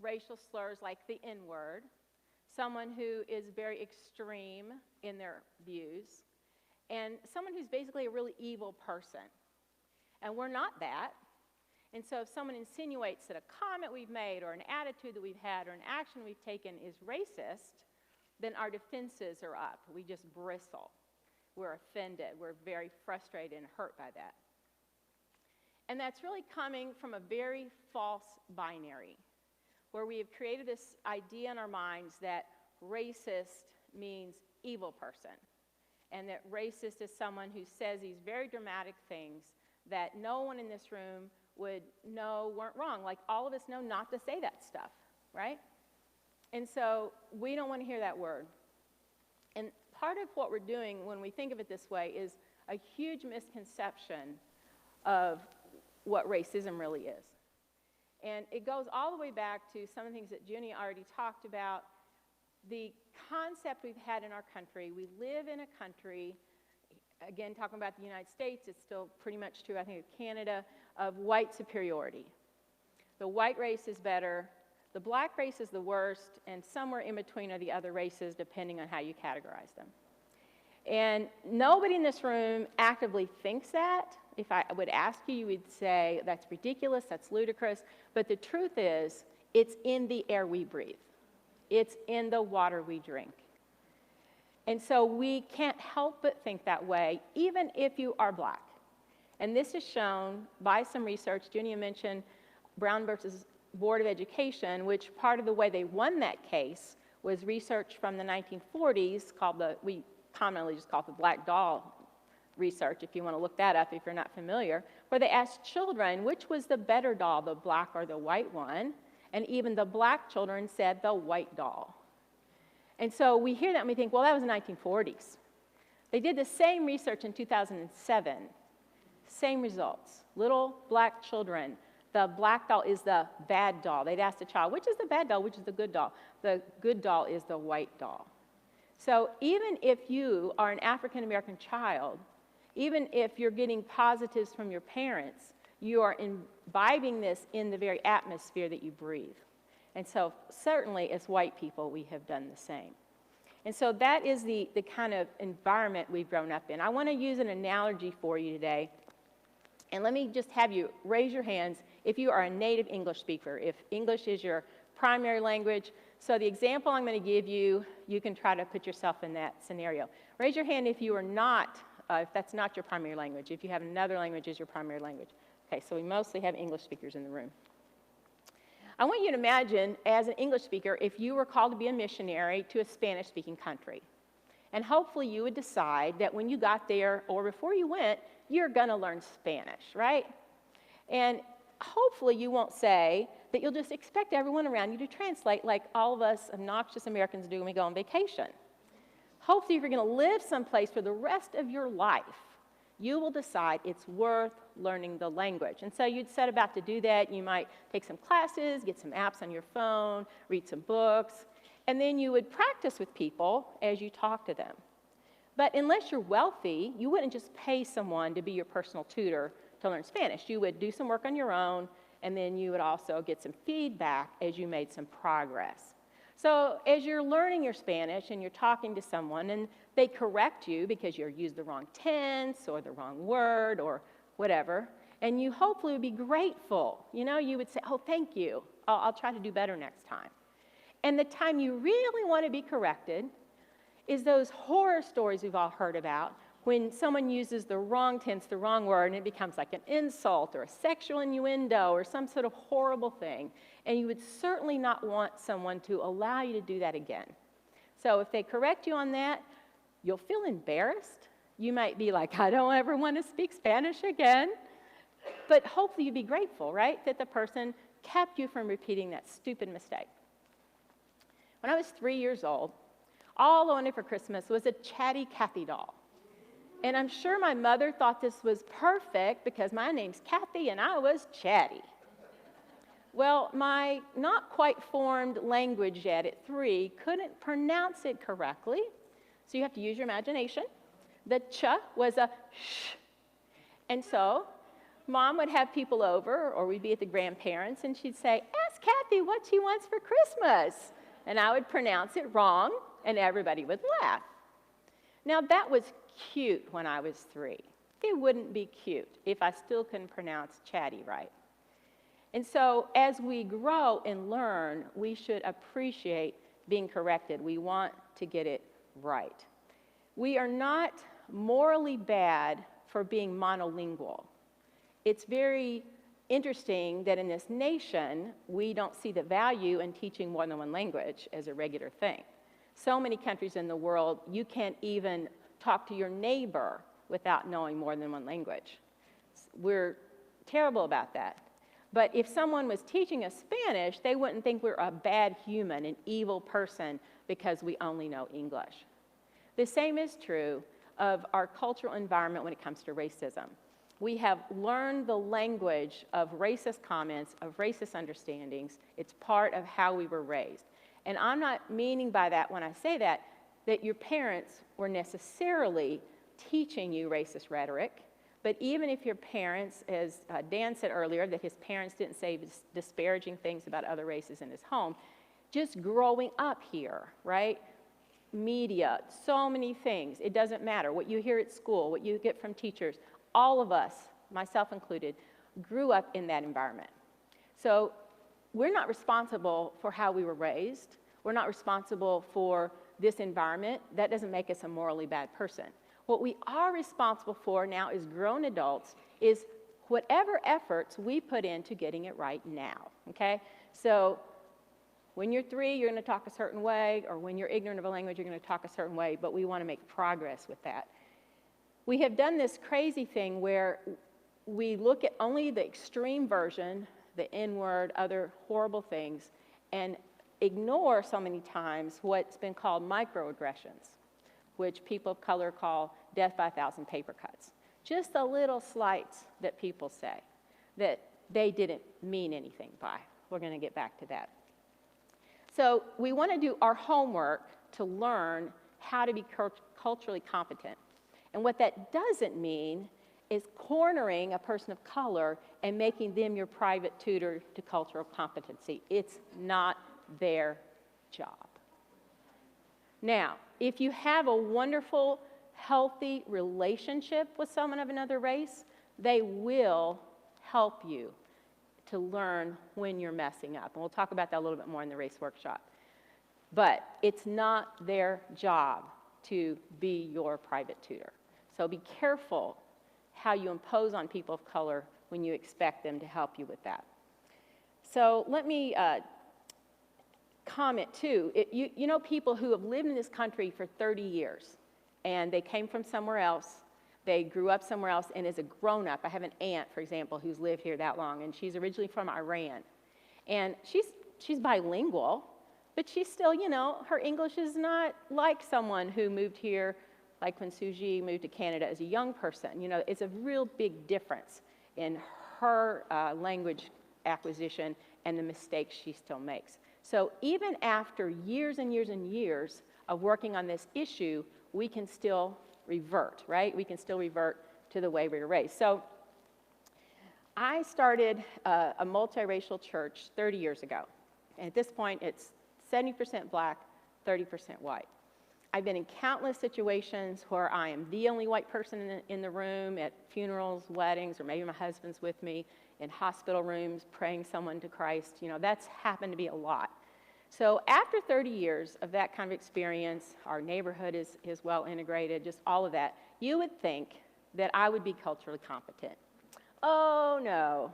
racial slurs like the N-word, someone who is very extreme in their views, and someone who's basically a really evil person. And we're not that. And so if someone insinuates that a comment we've made or an attitude that we've had or an action we've taken is racist, then our defenses are up. We just bristle. We're offended. We're very frustrated and hurt by that. And that's really coming from a very false binary, where we have created this idea in our minds that racist means evil person, and that racist is someone who says these very dramatic things that no one in this room would know weren't wrong. Like, all of us know not to say that stuff, right? And so we don't want to hear that word. And part of what we're doing when we think of it this way is a huge misconception of what racism really is. And it goes all the way back to some of the things that Junie already talked about. The concept we've had in our country, we live in a country, again, talking about the United States, it's still pretty much true, I think, of Canada, of white superiority. The white race is better, the black race is the worst, and somewhere in between are the other races, depending on how you categorize them. And nobody in this room actively thinks that. If I would ask you, you would say, that's ridiculous, that's ludicrous. But the truth is, it's in the air we breathe. It's in the water we drink. And so we can't help but think that way, even if you are black. And this is shown by some research. Junie mentioned Brown versus Board of Education, which part of the way they won that case was research from the 1940s called we commonly just call it the black doll research, if you want to look that up if you're not familiar, where they asked children which was the better doll, the black or the white one, and even the black children said the white doll. And so we hear that and we think, well, that was the 1940s. They did the same research in 2007, same results. Little black children, the black doll is the bad doll. They'd ask the child, which is the bad doll, which is the good doll? The good doll is the white doll. So even if you are an African American child, even if you're getting positives from your parents, you are imbibing this in the very atmosphere that you breathe. And so certainly as white people, we have done the same. And so that is the kind of environment we've grown up in. I want to use an analogy for you today. And let me just have you raise your hands if you are a native English speaker, if English is your primary language. So the example I'm going to give you, you can try to put yourself in that scenario. Raise your hand if you are not, if that's not your primary language, if you have another language as your primary language. Okay, so we mostly have English speakers in the room. I want you to imagine, as an English speaker, if you were called to be a missionary to a Spanish-speaking country. And hopefully you would decide that when you got there, or before you went, you're going to learn Spanish, right? And hopefully you won't say that you'll just expect everyone around you to translate like all of us obnoxious Americans do when we go on vacation. Hopefully, if you're going to live someplace for the rest of your life, you will decide it's worth learning the language. And so you'd set about to do that. You might take some classes, get some apps on your phone, read some books, and then you would practice with people as you talk to them. But unless you're wealthy, you wouldn't just pay someone to be your personal tutor to learn Spanish. You would do some work on your own, and then you would also get some feedback as you made some progress. So as you're learning your Spanish and you're talking to someone and they correct you because you used the wrong tense or the wrong word or whatever, and you hopefully would be grateful. You know, you would say, oh, thank you. I'll try to do better next time. And the time you really want to be corrected is those horror stories we've all heard about when someone uses the wrong tense, the wrong word, and it becomes like an insult or a sexual innuendo or some sort of horrible thing. And you would certainly not want someone to allow you to do that again. So if they correct you on that, you'll feel embarrassed. You might be like, I don't ever want to speak Spanish again. But hopefully you'd be grateful, right, that the person kept you from repeating that stupid mistake. When I was 3 years old, all I wanted for Christmas was a chatty Kathy doll. And I'm sure my mother thought this was perfect because my name's Kathy and I was chatty. Well, my not quite formed language yet at 3 couldn't pronounce it correctly, so you have to use your imagination. The ch was a sh. And so Mom would have people over, or we'd be at the grandparents', and she'd say, ask Kathy what she wants for Christmas. And I would pronounce it wrong, and everybody would laugh. Now, that was cute when I was 3. It wouldn't be cute if I still couldn't pronounce chatty right. And so as we grow and learn, we should appreciate being corrected. We want to get it right. We are not morally bad for being monolingual. It's very interesting that in this nation, we don't see the value in teaching more than one language as a regular thing. So many countries in the world, you can't even talk to your neighbor without knowing more than one language. We're terrible about that. But if someone was teaching us Spanish, they wouldn't think we're a bad human, an evil person, because we only know English. The same is true of our cultural environment when it comes to racism. We have learned the language of racist comments, of racist understandings. It's part of how we were raised. And I'm not meaning by that, when I say that your parents were necessarily teaching you racist rhetoric. But even if your parents, as Dan said earlier, that his parents didn't say disparaging things about other races in his home, just growing up here, right? Media, so many things. It doesn't matter. What you hear at school, what you get from teachers, all of us, myself included, grew up in that environment. So we're not responsible for how we were raised. We're not responsible for this environment. That doesn't make us a morally bad person. What we are responsible for now as grown adults is whatever efforts we put into getting it right now, okay? So when you're 3, you're going to talk a certain way, or when you're ignorant of a language, you're going to talk a certain way, but we want to make progress with that. We have done this crazy thing where we look at only the extreme version, the N-word, other horrible things, and ignore so many times what's been called microaggressions, which people of color call death by 1,000 paper cuts. Just the little slights that people say that they didn't mean anything by. We're going to get back to that. So we want to do our homework to learn how to be culturally competent. And what that doesn't mean is cornering a person of color and making them your private tutor to cultural competency. It's not their job. Now, if you have a wonderful, healthy relationship with someone of another race, they will help you to learn when you're messing up. And we'll talk about that a little bit more in the race workshop. But it's not their job to be your private tutor. So be careful how you impose on people of color when you expect them to help you with that. So let me comment too. You know people who have lived in this country for 30 years and they came from somewhere else, they grew up somewhere else, and as a grown-up, I have an aunt, for example, who's lived here that long, and she's originally from Iran. And she's bilingual, but she's still, you know, her English is not like someone who moved here, like when Suji moved to Canada as a young person. You know, it's a real big difference in her language acquisition and the mistakes she still makes. So even after years and years and years of working on this issue, we can still revert, right? We can still revert to the way we were raised. So I started a multiracial church 30 years ago. And at this point, it's 70% black, 30% white. I've been in countless situations where I am the only white person in the room, at funerals, weddings, or maybe my husband's with me, in hospital rooms, praying someone to Christ. You know, that's happened to be a lot. So after 30 years of that kind of experience, our neighborhood is well integrated, just all of that, you would think that I would be culturally competent. Oh, no.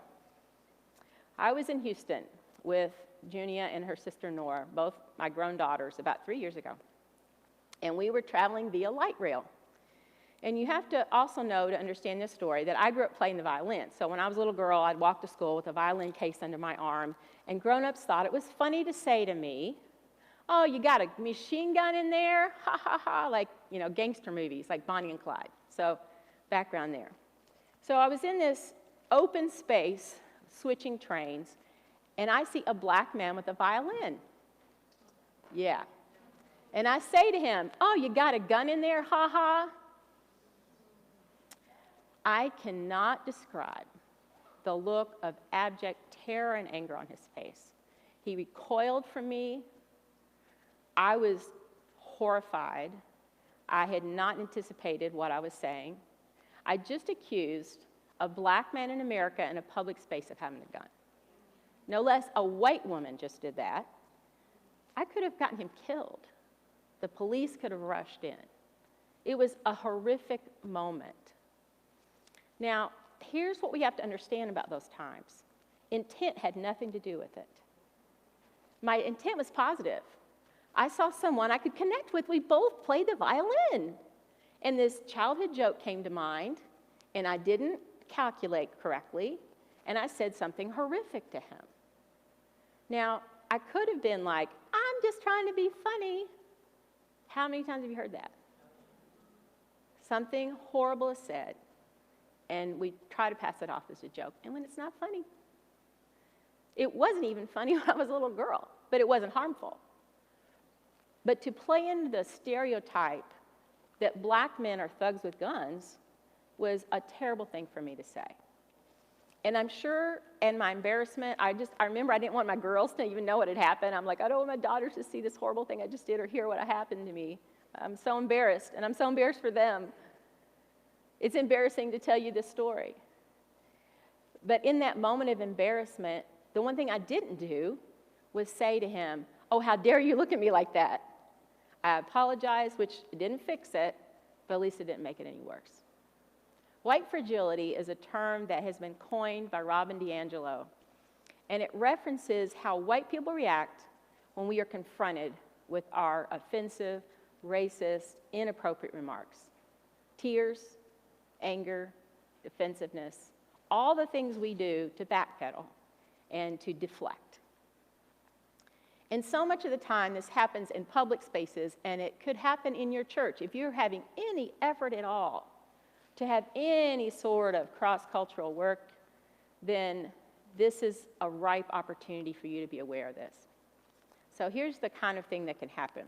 I was in Houston with Junia and her sister Nora, both my grown daughters, about 3 years ago. And we were traveling via light rail. And you have to also know, to understand this story, that I grew up playing the violin. So when I was a little girl, I'd walk to school with a violin case under my arm, and grown-ups thought it was funny to say to me, "Oh, you got a machine gun in there? Ha, ha, ha," like, you know, gangster movies, like Bonnie and Clyde. So background there. So I was in this open space, switching trains, and I see a black man with a violin. Yeah. And I say to him, "Oh, you got a gun in there? Ha, ha." I cannot describe the look of abject terror and anger on his face. He recoiled from me. I was horrified. I had not anticipated what I was saying. I just accused a black man in America in a public space of having a gun. No less, a white woman just did that. I could have gotten him killed. The police could have rushed in. It was a horrific moment. Now, here's what we have to understand about those times. Intent had nothing to do with it. My intent was positive. I saw someone I could connect with. We both played the violin. And this childhood joke came to mind, and I didn't calculate correctly, and I said something horrific to him. Now, I could have been like, I'm just trying to be funny. How many times have you heard that? Something horrible is said, and we try to pass it off as a joke, and when it's not funny. It wasn't even funny when I was a little girl, but it wasn't harmful. But to play into the stereotype that black men are thugs with guns was a terrible thing for me to say. And I'm sure, in my embarrassment, I remember I didn't want my girls to even know what had happened. I'm like, I don't want my daughters to see this horrible thing I just did or hear what happened to me. I'm so embarrassed, and I'm so embarrassed for them. It's embarrassing to tell you this story. But in that moment of embarrassment, the one thing I didn't do was say to him, oh, how dare you look at me like that? I apologized, which didn't fix it, but at least it didn't make it any worse. White fragility is a term that has been coined by Robin DiAngelo, and it references how white people react when we are confronted with our offensive, racist, inappropriate remarks. Tears, anger, defensiveness, all the things we do to backpedal and to deflect. And so much of the time this happens in public spaces, and it could happen in your church. If you're having any effort at all to have any sort of cross-cultural work, then this is a ripe opportunity for you to be aware of this. So here's the kind of thing that can happen.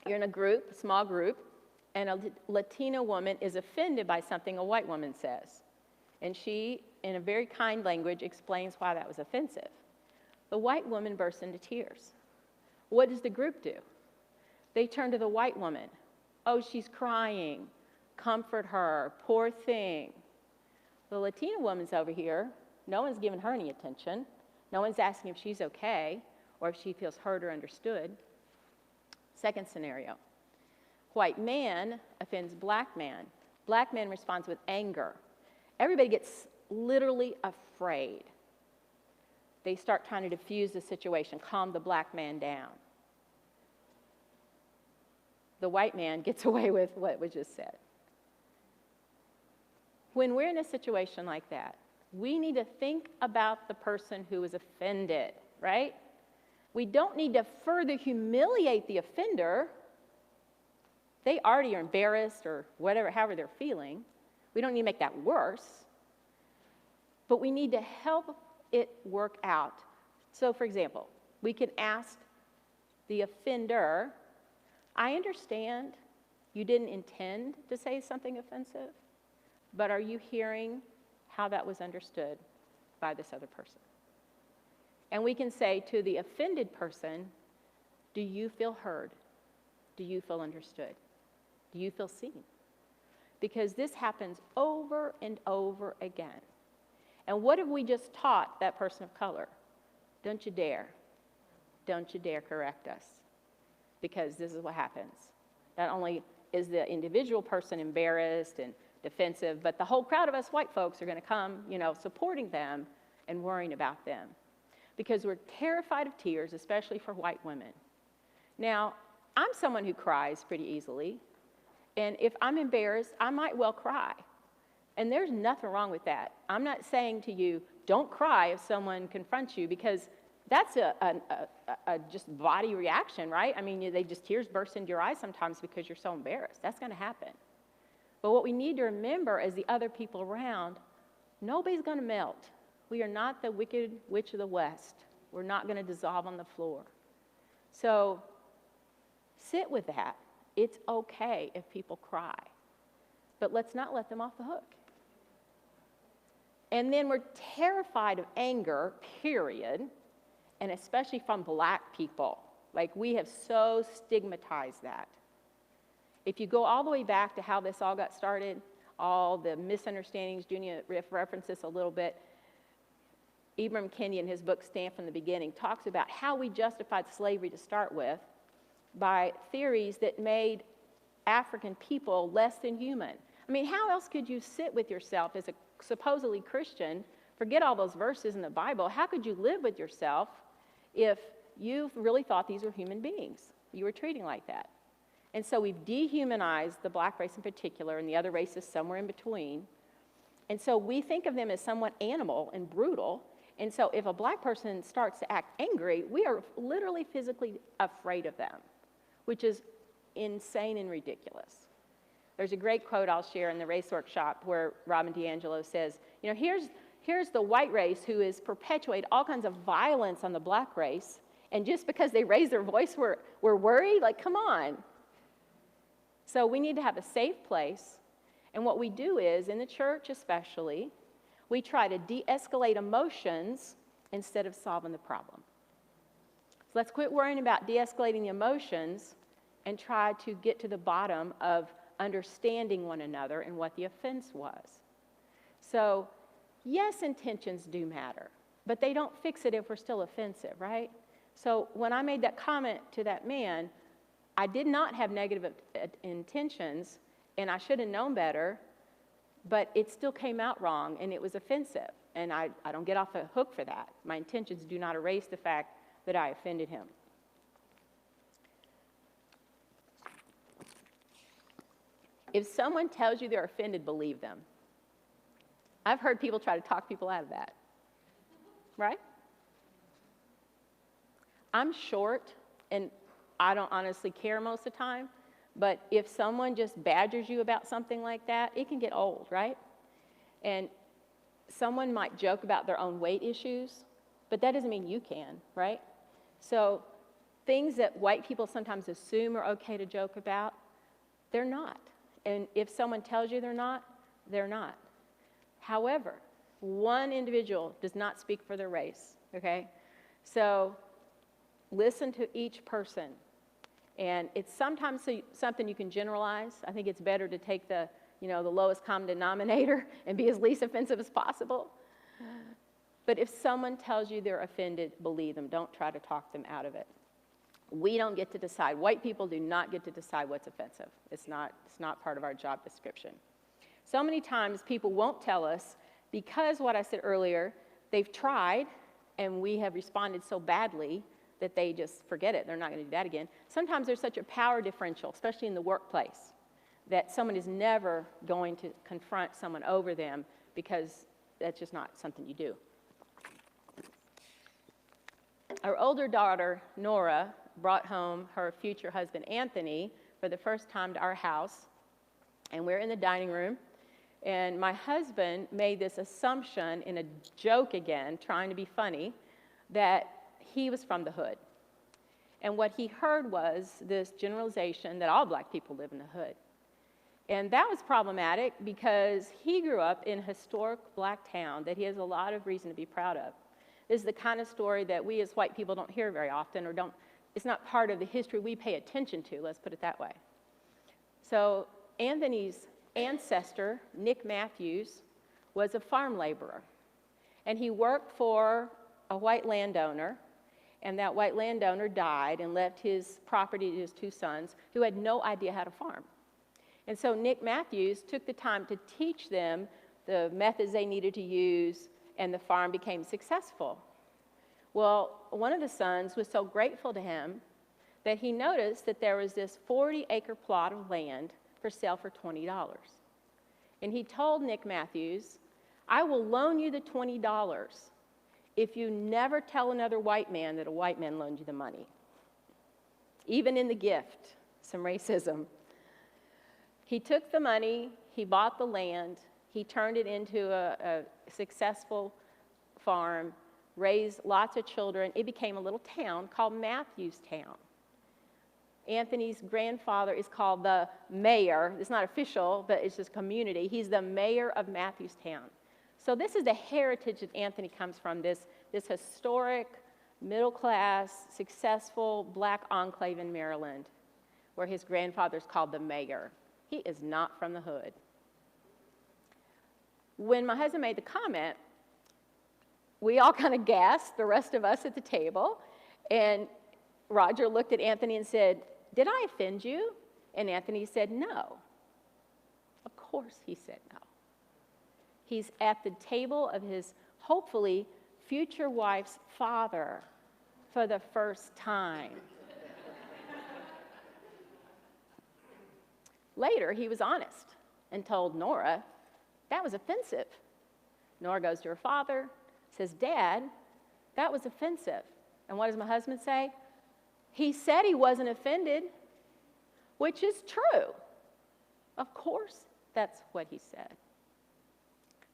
You're in a group, a small group, and a Latina woman is offended by something a white woman says. And she, in a very kind language, explains why that was offensive. The white woman bursts into tears. What does the group do? They turn to the white woman. Oh, she's crying. Comfort her. Poor thing. The Latina woman's over here. No one's giving her any attention. No one's asking if she's okay or if she feels heard or understood. Second scenario. White man offends black man. Black man responds with anger. Everybody gets literally afraid. They start trying to diffuse the situation, calm the black man down. The white man gets away with what was just said. When we're in a situation like that, we need to think about the person who is offended, right? We don't need to further humiliate the offender. They already are embarrassed or whatever, however they're feeling. We don't need to make that worse. But we need to help it work out. So, for example, we can ask the offender, I understand you didn't intend to say something offensive, but are you hearing how that was understood by this other person? And we can say to the offended person, do you feel heard? Do you feel understood? Do you feel seen? Because this happens over and over again. And what have we just taught that person of color? Don't you dare. Don't you dare correct us. Because this is what happens. Not only is the individual person embarrassed and defensive, but the whole crowd of us white folks are going to come, supporting them and worrying about them. Because we're terrified of tears, especially for white women. Now, I'm someone who cries pretty easily. And if I'm embarrassed, I might well cry. And there's nothing wrong with that. I'm not saying to you, don't cry if someone confronts you, because that's a just body reaction, right? I mean, tears burst into your eyes sometimes because you're so embarrassed. That's going to happen. But what we need to remember is the other people around, nobody's going to melt. We are not the wicked witch of the West. We're not going to dissolve on the floor. So sit with that. It's okay if people cry. But let's not let them off the hook. And then we're terrified of anger, period, and especially from black people. Like, we have so stigmatized that. If you go all the way back to how this all got started, all the misunderstandings, Junia referenced this a little bit. Ibram Kendi, in his book Stand from the Beginning, talks about how we justified slavery to start with by theories that made African people less than human. I mean, how else could you sit with yourself as a supposedly Christian, forget all those verses in the Bible, how could you live with yourself if you really thought these were human beings? You were treating like that. And so we've dehumanized the black race in particular, and the other races somewhere in between. And so we think of them as somewhat animal and brutal. And so if a black person starts to act angry, we are literally physically afraid of them, which is insane and ridiculous. There's a great quote I'll share in the race workshop where Robin DiAngelo says, you know, here's the white race who has perpetuated all kinds of violence on the black race, and just because they raise their voice, we're worried? Like, come on. So we need to have a safe place, and what we do is, in the church especially, we try to de-escalate emotions instead of solving the problem. So let's quit worrying about de-escalating the emotions and try to get to the bottom of understanding one another and what the offense was. So, yes, intentions do matter, but they don't fix it if we're still offensive, right? So when I made that comment to that man, I did not have negative intentions, and I should have known better, but it still came out wrong, and it was offensive, and I don't get off the hook for that. My intentions do not erase the fact that I offended him. If someone tells you they're offended, believe them. I've heard people try to talk people out of that, right? I'm short, and I don't honestly care most of the time, but if someone just badgers you about something like that, it can get old, right? And someone might joke about their own weight issues, but that doesn't mean you can, right? So things that white people sometimes assume are okay to joke about, they're not. And if someone tells you they're not, they're not. However, one individual does not speak for their race, okay? So listen to each person. And it's sometimes something you can generalize. I think it's better to take the lowest common denominator and be as least offensive as possible. But if someone tells you they're offended, believe them. Don't try to talk them out of it. We don't get to decide. White people do not get to decide what's offensive. It's not part of our job description. So many times people won't tell us because what I said earlier, they've tried and we have responded so badly that they just forget it. They're not going to do that again. Sometimes there's such a power differential, especially in the workplace, that someone is never going to confront someone over them because that's just not something you do. Our older daughter, Nora, brought home her future husband, Anthony, for the first time to our house. And we're in the dining room. And my husband made this assumption in a joke again, trying to be funny, that he was from the hood. And what he heard was this generalization that all black people live in the hood. And that was problematic because he grew up in a historic black town that he has a lot of reason to be proud of. This is the kind of story that we as white people don't hear very often, or it's not part of the history we pay attention to, let's put it that way. So Anthony's ancestor, Nick Matthews, was a farm laborer. And he worked for a white landowner, and that white landowner died and left his property to his two sons who had no idea how to farm. And so Nick Matthews took the time to teach them the methods they needed to use, and the farm became successful. Well, one of the sons was so grateful to him that he noticed that there was this 40-acre plot of land for sale for $20. And he told Nick Matthews, I will loan you the $20 if you never tell another white man that a white man loaned you the money. Even in the gift, some racism. He took the money, he bought the land, he turned it into a successful farm, raised lots of children. It became a little town called Matthewstown. Anthony's grandfather is called the mayor. It's not official, but it's just community. He's the mayor of Matthewstown. So this is the heritage that Anthony comes from, this historic, middle-class, successful black enclave in Maryland, where his grandfather's called the mayor. He is not from the hood. When my husband made the comment, we all kind of gasped, the rest of us at the table, and Roger looked at Anthony and said, "Did I offend you?" And Anthony said, "No." Of course he said no. He's at the table of his, hopefully, future wife's father for the first time. Later, he was honest and told Nora, "That was offensive." Nora goes to her father, says, "Dad, that was offensive." And what does my husband say? He said he wasn't offended, which is true. Of course, that's what he said.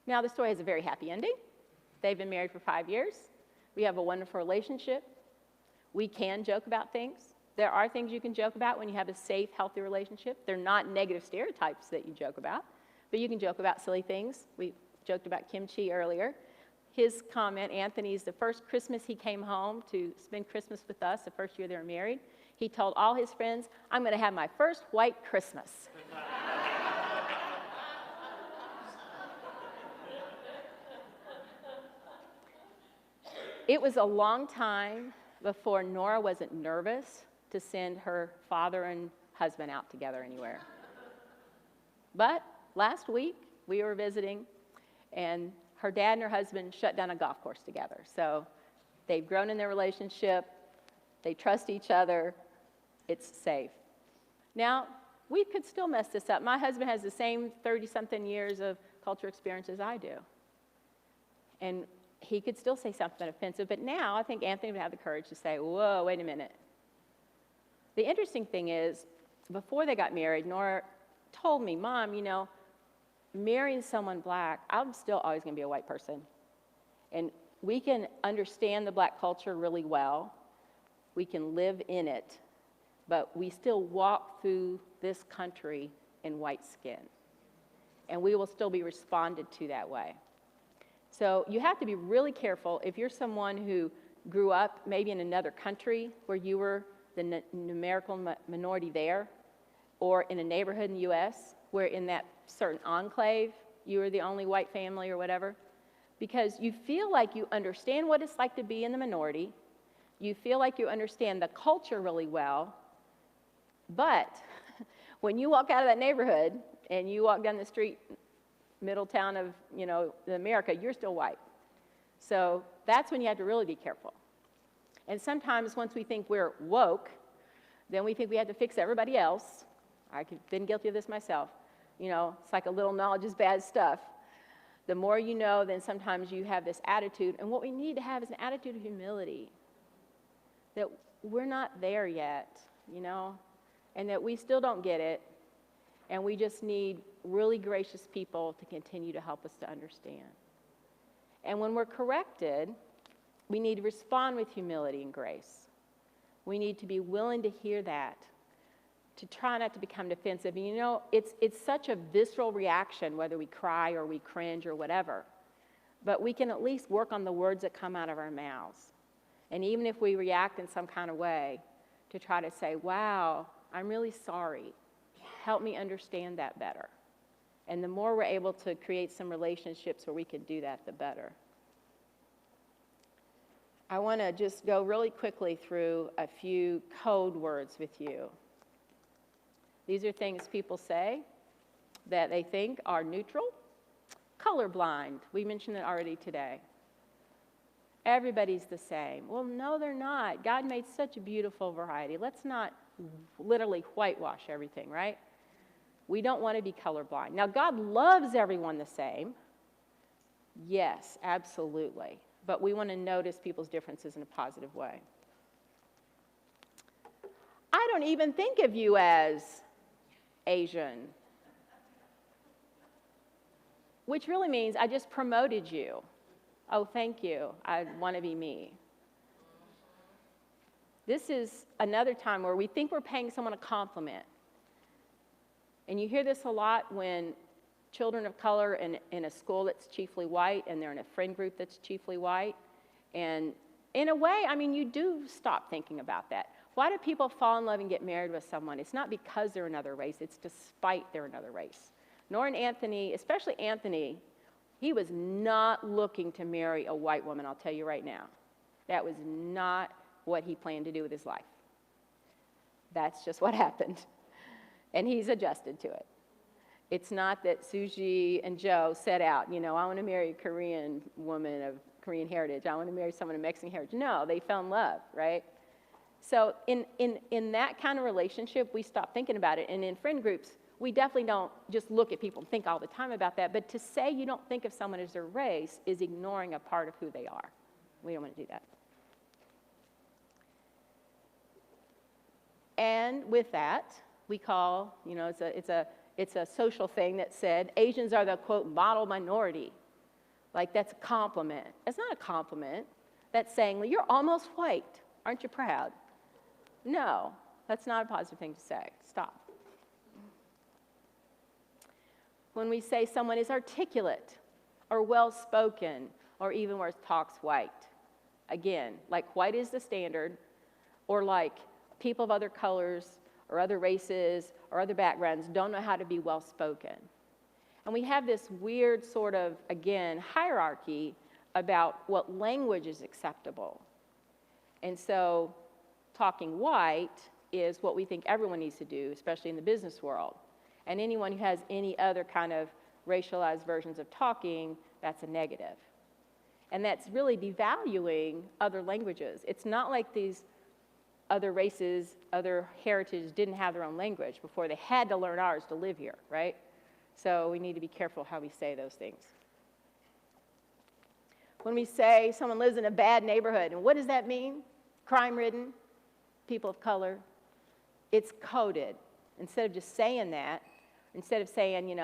Now, the story has a very happy ending. They've been married for 5 years. We have a wonderful relationship. We can joke about things. There are things you can joke about when you have a safe, healthy relationship. They're not negative stereotypes that you joke about, but you can joke about silly things. We joked about kimchi earlier. His comment, Anthony's, the first Christmas he came home to spend Christmas with us, the first year they were married, he told all his friends, "I'm going to have my first white Christmas." It was a long time before Nora wasn't nervous to send her father and husband out together anywhere. But last week, we were visiting, and her dad and her husband shut down a golf course together. So they've grown in their relationship. They trust each other. It's safe. Now, we could still mess this up. My husband has the same 30-something years of culture experience as I do. And he could still say something offensive, but now I think Anthony would have the courage to say, "Whoa, wait a minute." The interesting thing is, before they got married, Nora told me, "Mom, marrying someone black, I'm still always going to be a white person. And we can understand the black culture really well. We can live in it, but we still walk through this country in white skin. And we will still be responded to that way." So you have to be really careful if you're someone who grew up maybe in another country where you were the numerical minority there, or in a neighborhood in the U.S. where in that certain enclave you were the only white family or whatever, because you feel like you understand what it's like to be in the minority, you feel like you understand the culture really well, but when you walk out of that neighborhood and you walk down the street, middle town of, America, you're still white. So that's when you have to really be careful. And sometimes once we think we're woke, then we think we have to fix everybody else. I've been guilty of this myself. It's like a little knowledge is bad stuff. The more you know, then sometimes you have this attitude. And what we need to have is an attitude of humility. That we're not there yet, and that we still don't get it. And we just need really gracious people to continue to help us to understand. And when we're corrected, we need to respond with humility and grace. We need to be willing to hear that, to try not to become defensive. And it's such a visceral reaction, whether we cry or we cringe or whatever. But we can at least work on the words that come out of our mouths. And even if we react in some kind of way, to try to say, "Wow, I'm really sorry. Help me understand that better." And the more we're able to create some relationships where we can do that, the better. I want to just go really quickly through a few code words with you. These are things people say that they think are neutral. Colorblind, we mentioned it already today. Everybody's the same. Well, no, they're not. God made such a beautiful variety. Let's not literally whitewash everything, right? We don't want to be colorblind. Now, God loves everyone the same. Yes, absolutely. But we want to notice people's differences in a positive way. I don't even think of you as Asian, which really means I just promoted you. Oh, thank you. I want to be me. This is another time where we think we're paying someone a compliment. And you hear this a lot when children of color in a school that's chiefly white, and they're in a friend group that's chiefly white. And in a way, I mean, you do stop thinking about that. Why do people fall in love and get married with someone? It's not because they're another race, it's despite they're another race. Nor in Anthony, especially Anthony, he was not looking to marry a white woman, I'll tell you right now. That was not what he planned to do with his life. That's just what happened. And he's adjusted to it. It's not that Suji and Joe set out, I want to marry a Korean woman of Korean heritage. I want to marry someone of Mexican heritage. No, they fell in love, right? So in that kind of relationship, we stop thinking about it. And in friend groups, we definitely don't just look at people and think all the time about that. But to say you don't think of someone as their race is ignoring a part of who they are. We don't want to do that. And with that, we call, it's a social thing that said Asians are the, quote, model minority. Like, that's a compliment. It's not a compliment. That's saying, well, you're almost white. Aren't you proud? No, that's not a positive thing to say. Stop. When we say someone is articulate or well-spoken or even worse, talks white, again, like white is the standard, or like people of other colors or other races or other backgrounds don't know how to be well-spoken. And we have this weird sort of, again, hierarchy about what language is acceptable. And so talking white is what we think everyone needs to do, especially in the business world. And anyone who has any other kind of racialized versions of talking, that's a negative. And that's really devaluing other languages. It's not like these other races, other heritages didn't have their own language before. They had to learn ours to live here, right? So we need to be careful how we say those things. When we say someone lives in a bad neighborhood, and what does that mean? Crime-ridden, people of color. It's coded. Instead of just saying that, instead of saying,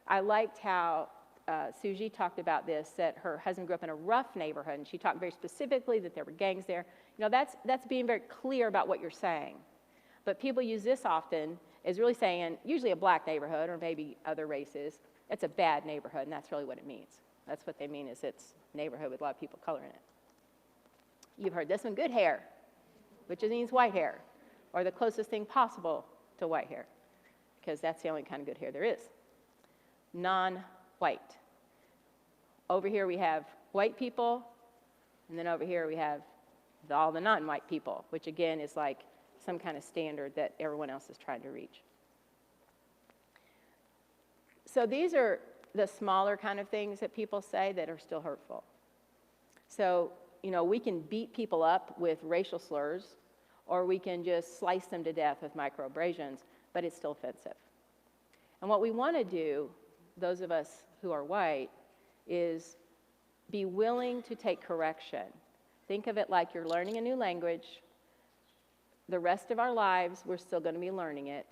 I liked how Suji talked about this, that her husband grew up in a rough neighborhood, and she talked very specifically that there were gangs there. That's being very clear about what you're saying. But people use this often as really saying, usually a black neighborhood, or maybe other races, it's a bad neighborhood, and that's really what it means. That's what they mean, is it's a neighborhood with a lot of people of color in it. You've heard this one, good hair, which means white hair, or the closest thing possible to white hair, because that's the only kind of good hair there is. Non-white. Over here we have white people, and then over here we have all the non-white people, which again is like some kind of standard that everyone else is trying to reach. So these are the smaller kind of things that people say that are still hurtful. So, we can beat people up with racial slurs, or we can just slice them to death with microabrasions, but it's still offensive. And what we want to do, those of us who are white, is be willing to take correction. Think of it like you're learning a new language. The rest of our lives, we're still going to be learning it.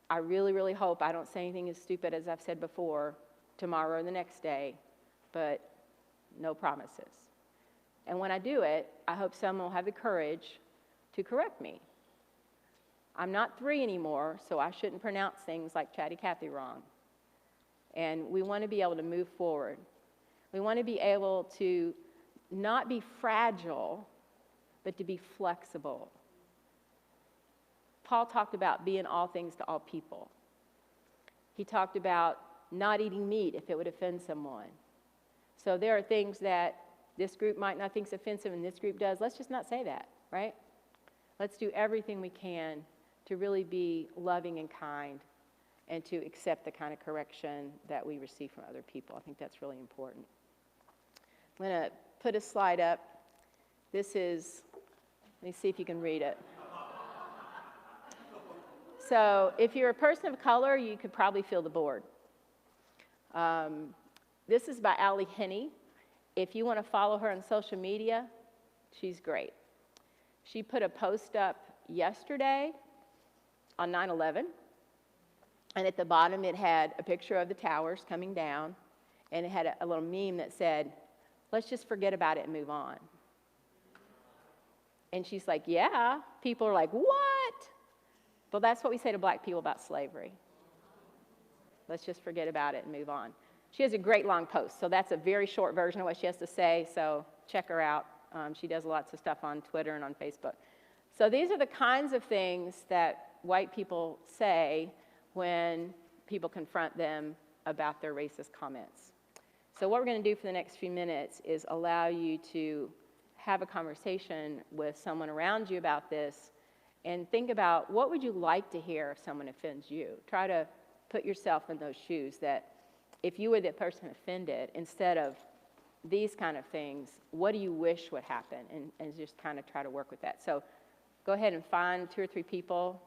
I really, really hope I don't say anything as stupid as I've said before tomorrow or the next day, but no promises. And when I do it, I hope someone will have the courage to correct me. I'm not 3 anymore, so I shouldn't pronounce things like Chatty Cathy wrong. And we want to be able to move forward. We want to be able to not be fragile, but to be flexible. Paul talked about being all things to all people. He talked about not eating meat if it would offend someone. So there are things that this group might not think is offensive and this group does. Let's just not say that, right? Let's do everything we can to really be loving and kind and to accept the kind of correction that we receive from other people. I think that's really important. I'm going to put a slide up. This is, let me see if you can read it. So if you're a person of color, you could probably feel the board. This is by Allie Henney. If you want to follow her on social media, she's great. She put a post up yesterday on 9/11, and at the bottom it had a picture of the towers coming down, and it had a little meme that said, let's just forget about it and move on. And she's like, yeah. People are like, what? Well, that's what we say to black people about slavery. Let's just forget about it and move on. She has a great long post, so that's a very short version of what she has to say, so check her out. She does lots of stuff on Twitter and on Facebook. So these are the kinds of things that white people say when people confront them about their racist comments. So what we're going to do for the next few minutes is allow you to have a conversation with someone around you about this and think about what would you like to hear if someone offends you. Try to put yourself in those shoes that if you were the person offended, instead of these kind of things, what do you wish would happen? And just kind of try to work with that. So go ahead and find 2 or 3 people.